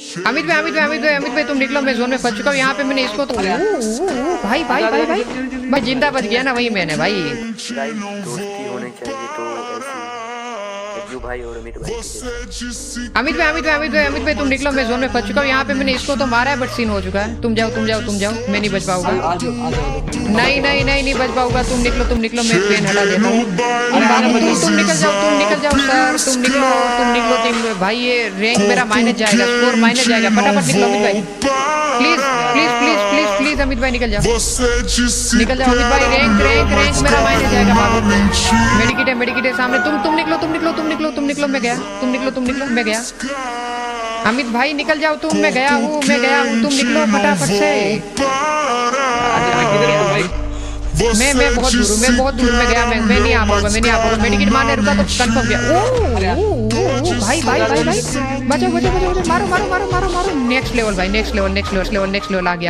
अमित भाई तुम निकलो, मैं जोन में फंस चुका हूँ यहाँ पे। मैंने इसको तो भाई भाई भाई भाई भाई जिंदा बच गया ना वही मैंने भाई। गाइस दोस्ती होनी चाहिए तो ऐसी अज्जू भाई और अमित भाई की जैसे। अमित भाई तुम निकलो, मैं जोन में फंस चुका हूँ यहाँ पे। मैंने इसको तो मारा है बट सीन हो चुका है। तुम जाओ मैं नहीं बच पाऊंगा। नहीं बच पाऊंगा। तुम निकलो मैं पेन हटा देता हूँ। तुम निकल जाओ सर, तुम निकलो भाई। ये रैंक मेरा माइनस जाएगा, स्कोर माइनस जाएगा। फटाफट निकलो अमित भाई, प्लीज अमित भाई निकल जाओ अमित भाई। रैंक मेरा माइनस जाएगा। मेडिकेट है सामने। तुम निकलो मैं गया। तुम निकलो मैं गया। अमित भाई निकल जाओ तुम। मैं गया हूँ तुम निकलो फटाफट से। मैं बहुत दूर में गया। मैं नहीं आ पाऊंगा। मेडिकेट मारने रुका तो कंफर्म गया। भाई बचाओ। मारो। नेक्स्ट लेवल भाई, नेक्स्ट लेवल आ गया।